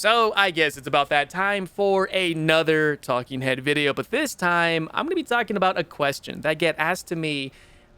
So I guess it's about that time for another talking head video, but this time I'm going to be talking about a question that get asked to me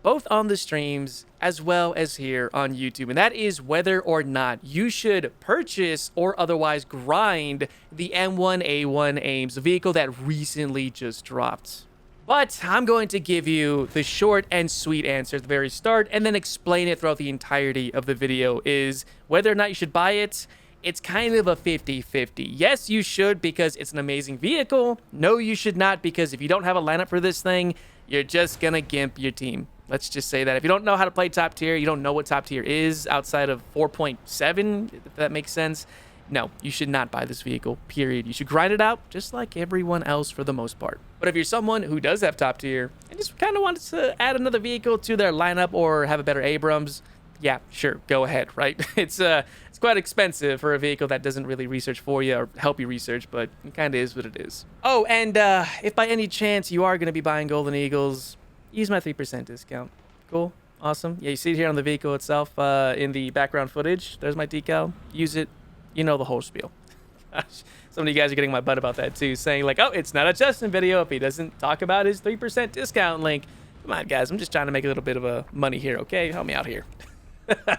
both on the streams as well as here on YouTube, and that is whether or not you should purchase or otherwise grind the M1A1 AIMs, a vehicle that recently just dropped. But I'm going to give you the short and sweet answer at the very start and then explain it throughout the entirety of the video is whether or not you should buy it. It's kind of a 50-50. Yes, you should because it's an amazing vehicle. No, you should not because if you don't have a lineup for this thing, you're just gonna gimp your team. Let's just say that. If you don't know how to play top tier, you don't know what top tier is outside of 4.7, if that makes sense. No, you should not buy this vehicle, period. You should grind it out just like everyone else for the most part. But if you're someone who does have top tier and just kind of wants to add another vehicle to their lineup or have a better Abrams, yeah, sure, go ahead, right? It's quite expensive for a vehicle that doesn't really research for you or help you research, but it kind of is what it is. Oh, and if by any chance you are going to be buying Golden Eagles, use my 3% discount. Cool, awesome. Yeah, you see it here on the vehicle itself in the background footage. There's my decal. Use it. You know the whole spiel. Gosh, some of you guys are getting my butt about that too, saying like, oh, it's not a Justin video if he doesn't talk about his 3% discount link. Come on, guys, I'm just trying to make a little bit of money here, okay? Help me out here.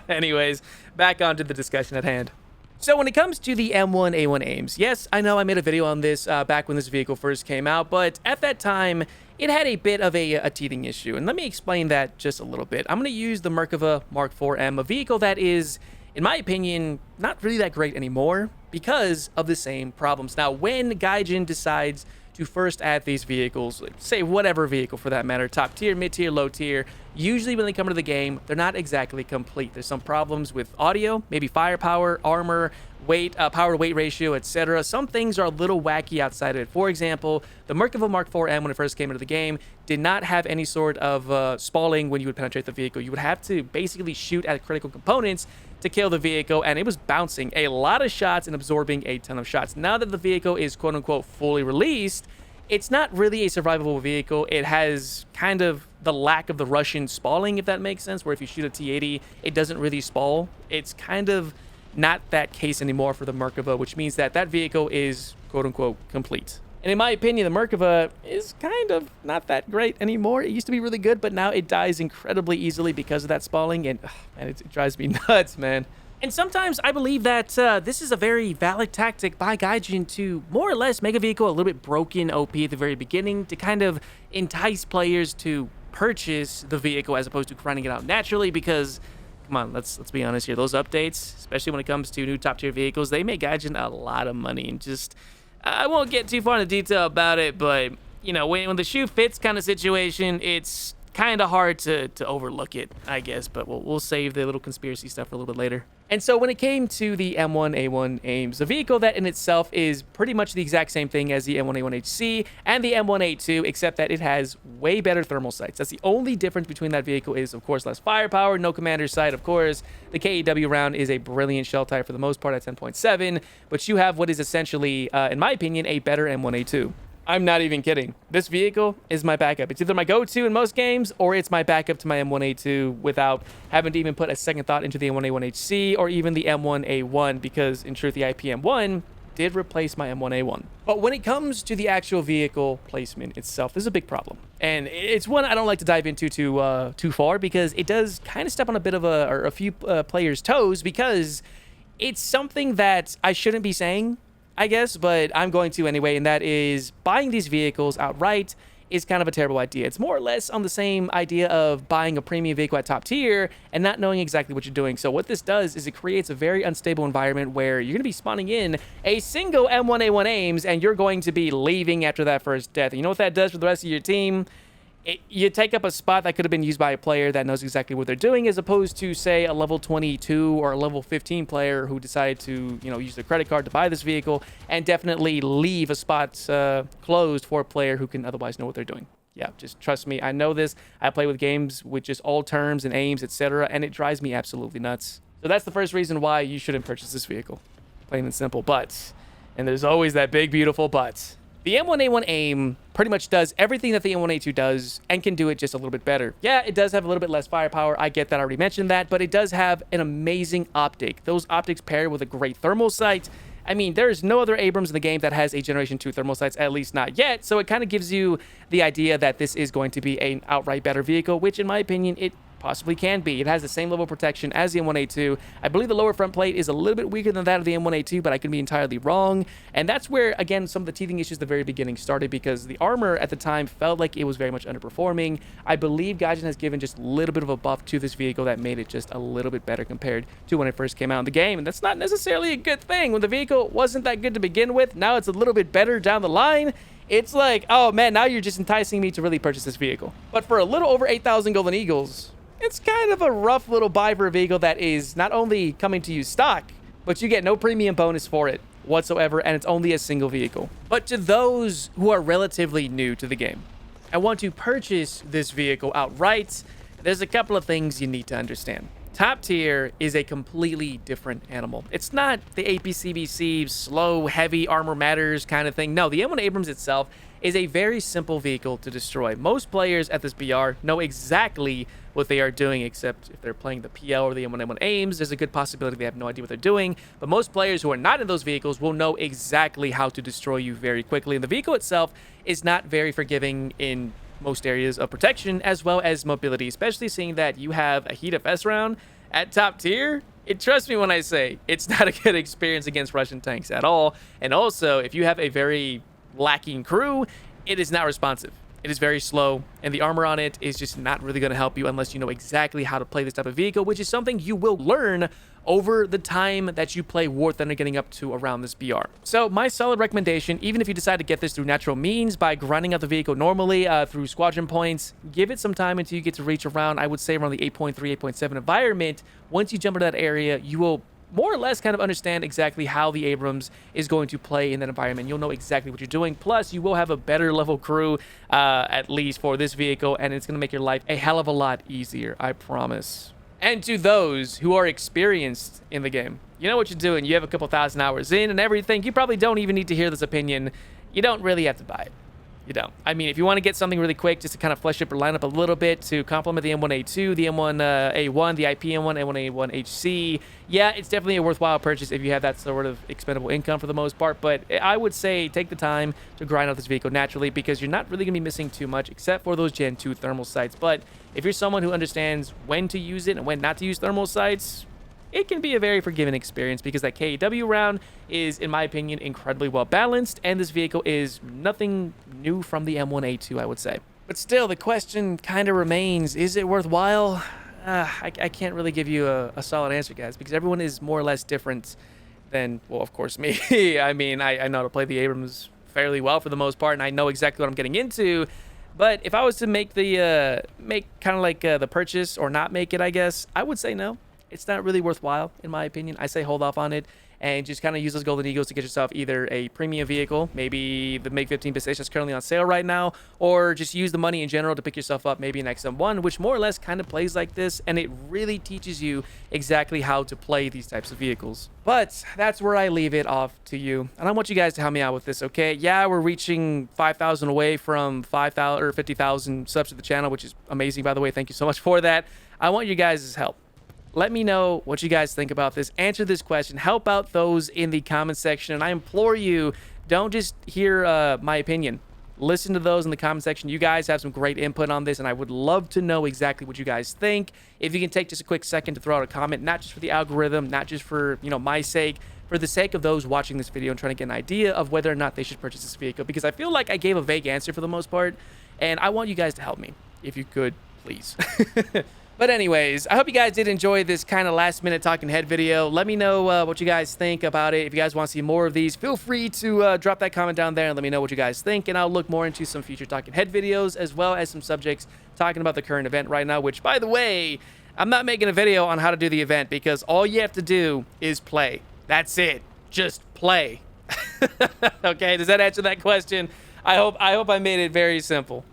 Anyways, back onto the discussion at hand. So when it comes to the M1A1 AIMs, yes, I know I made a video on this back when this vehicle first came out, but at that time, it had a bit of a teething issue, and let me explain that just a little bit. I'm going to use the Merkava Mark IV-M, a vehicle that is, in my opinion, not really that great anymore because of the same problems. Now, when Gaijin decides to first add these vehicles, say whatever vehicle for that matter, top tier, mid tier, low tier, usually when they come into the game, they're not exactly complete. There's some problems with audio, maybe firepower, armor, weight, power to weight ratio, etc. Some things are a little wacky outside of it. For example, the Merkava Mark IV-M, when it first came into the game, did not have any sort of spalling when you would penetrate the vehicle. You would have to basically shoot at critical components to kill the vehicle, and it was bouncing a lot of shots and absorbing a ton of shots. Now that the vehicle is quote-unquote fully released, it's not really a survivable vehicle. It has kind of the lack of the Russian spalling, if that makes sense, where if you shoot a T-80, it doesn't really spall. It's kind of not that case anymore for the Merkava, which means that that vehicle is quote-unquote complete. And in my opinion, the Merkava is kind of not that great anymore. It used to be really good, but now it dies incredibly easily because of that spalling, and man, it drives me nuts, man. And sometimes I believe that this is a very valid tactic by Gaijin to more or less make a vehicle a little bit broken OP at the very beginning to kind of entice players to purchase the vehicle as opposed to grinding it out naturally because, come on, let's be honest here, those updates, especially when it comes to new top tier vehicles, they make Gaijin a lot of money. And just, I won't get too far into detail about it, but, you know, when the shoe fits kind of situation, it's kind of hard to overlook it, I guess, but we'll save the little conspiracy stuff for a little bit later. And so when it came to the M1A1 AIMs, a vehicle that in itself is pretty much the exact same thing as the M1A1HC and the M1A2, except that it has way better thermal sights. That's the only difference between that vehicle is, of course, less firepower, no commander's sight, of course. The KEW round is a brilliant shell type for the most part at 10.7, but you have what is essentially, in my opinion, a better M1A2. I'm not even kidding. This vehicle is my backup. It's either my go-to in most games, or it's my backup to my M1A2 without having to even put a second thought into the M1A1HC or even the M1A1, because in truth, the IPM1 did replace my M1A1. But when it comes to the actual vehicle placement itself, there's a big problem. And it's one I don't like to dive into too far because it does kind of step on a bit of a few players' toes because it's something that I shouldn't be saying, I guess, but I'm going to anyway, and that is buying these vehicles outright is kind of a terrible idea. It's more or less on the same idea of buying a premium vehicle at top tier and not knowing exactly what you're doing. So what this does is it creates a very unstable environment where you're going to be spawning in a single M1A1 AIMs and you're going to be leaving after that first death. And you know what that does for the rest of your team? You take up a spot that could have been used by a player that knows exactly what they're doing, as opposed to, say, a level 22 or a level 15 player who decided to, you know, use their credit card to buy this vehicle and definitely leave a spot closed for a player who can otherwise know what they're doing. Yeah, just trust me. I know this. I play with games with just all terms and aims, etc., and it drives me absolutely nuts. So that's the first reason why you shouldn't purchase this vehicle. Plain and simple. But, and there's always that big, beautiful but. The M1A1 AIM pretty much does everything that the M1A2 does and can do it just a little bit better. Yeah, it does have a little bit less firepower. I get that. I already mentioned that. But it does have an amazing optic. Those optics paired with a great thermal sight I mean, there's no other Abrams in the game that has a Generation 2 thermal sights, at least not yet. So it kind of gives you the idea that this is going to be an outright better vehicle, which in my opinion, it possibly can be. It has the same level of protection as the M1A2. I believe the lower front plate is a little bit weaker than that of the M1A2, but I could be entirely wrong. And that's where, again, some of the teething issues at the very beginning started, because the armor at the time felt like it was very much underperforming. I believe Gaijin has given just a little bit of a buff to this vehicle that made it just a little bit better compared to when it first came out in the game. And that's not necessarily a good thing. When the vehicle wasn't that good to begin with, now it's a little bit better down the line. It's like, oh man, now you're just enticing me to really purchase this vehicle. But for a little over 8,000 Golden Eagles, it's kind of a rough little buy for a vehicle that is not only coming to you stock, but you get no premium bonus for it whatsoever, and it's only a single vehicle. But to those who are relatively new to the game and want to purchase this vehicle outright, there's a couple of things you need to understand. Top tier is a completely different animal. It's not the APCBC slow, heavy armor matters kind of thing. No, the M1 Abrams itself is a very simple vehicle to destroy. Most players at this BR know exactly what they are doing, except if they're playing the PL or the M1A1 AIMs, there's a good possibility they have no idea what they're doing. But most players who are not in those vehicles will know exactly how to destroy you very quickly. And the vehicle itself is not very forgiving in most areas of protection as well as mobility, especially seeing that you have a heat FS round at top tier. Trust me when I say it's not a good experience against Russian tanks at all. And also, if you have a very lacking crew, it is not responsive. It is very slow, and the armor on it is just not really going to help you unless you know exactly how to play this type of vehicle, which is something you will learn over the time that you play War Thunder, getting up to around this BR. So my solid recommendation, even if you decide to get this through natural means by grinding out the vehicle normally through squadron points, give it some time until you get to reach around, I would say around the 8.3, 8.7 environment. Once you jump into that area, you will more or less kind of understand exactly how the Abrams is going to play in that environment. You'll know exactly what you're doing. Plus, you will have a better level crew, at least for this vehicle, and it's going to make your life a hell of a lot easier, I promise. And to those who are experienced in the game, you know what you're doing. You have a couple thousand hours in and everything. You probably don't even need to hear this opinion. You don't really have to buy it. You don't. I mean, if you want to get something really quick just to kind of flesh up your lineup a little bit to complement the M1A2, the M1A1, the IPM1, M1A1HC, yeah, it's definitely a worthwhile purchase if you have that sort of expendable income for the most part. But I would say take the time to grind out this vehicle naturally, because you're not really going to be missing too much except for those Gen 2 thermal sights. But if you're someone who understands when to use it and when not to use thermal sights, it can be a very forgiving experience, because that KW round is, in my opinion, incredibly well balanced, and this vehicle is nothing new from the M1A2, I would say. But still, the question kind of remains, is it worthwhile? I can't really give you a solid answer, guys, because everyone is more or less different than, well, of course, me. I mean, I know how to play the Abrams fairly well for the most part, and I know exactly what I'm getting into. But if I was to make the the purchase or not make it, I guess, I would say no. It's not really worthwhile, in my opinion. I say hold off on it and just kind of use those Golden Eagles to get yourself either a premium vehicle, maybe the MiG-15 Passage that's currently on sale right now, or just use the money in general to pick yourself up maybe an XM1, which more or less kind of plays like this, and it really teaches you exactly how to play these types of vehicles. But that's where I leave it off to you, and I want you guys to help me out with this, okay? Yeah, we're reaching 5,000 away from 5,000 or 50,000 subs to the channel, which is amazing, by the way. Thank you so much for that. I want you guys' help. Let me know what you guys think about this. Answer this question. Help out those in the comment section. And I implore you, don't just hear my opinion. Listen to those in the comment section. You guys have some great input on this, and I would love to know exactly what you guys think. If you can take just a quick second to throw out a comment, not just for the algorithm, not just for, my sake, for the sake of those watching this video and trying to get an idea of whether or not they should purchase this vehicle, because I feel like I gave a vague answer for the most part, and I want you guys to help me, if you could, please. But anyways, I hope you guys did enjoy this kind of last-minute talking head video. Let me know what you guys think about it. If you guys want to see more of these, feel free to drop that comment down there and let me know what you guys think, and I'll look more into some future talking head videos, as well as some subjects talking about the current event right now, which, by the way, I'm not making a video on how to do the event, because all you have to do is play. That's it. Just play. Okay, does that answer that question? I hope I made it very simple.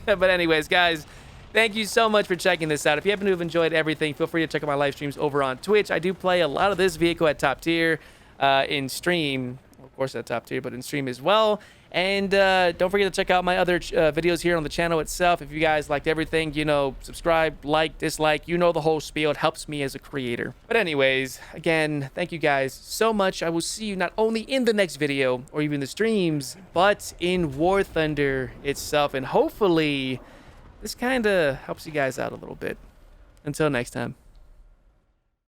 But anyways, guys, thank you so much for checking this out. If you happen to have enjoyed everything, feel free to check out my live streams over on Twitch. I do play a lot of this vehicle at top tier in stream. Of course, at top tier, but in stream as well. And don't forget to check out my other videos here on the channel itself. If you guys liked everything, you know, subscribe, like, dislike, you know the whole spiel. It helps me as a creator. But anyways, again, thank you guys so much. I will see you not only in the next video or even the streams, but in War Thunder itself. And hopefully this kind of helps you guys out a little bit. Until next time.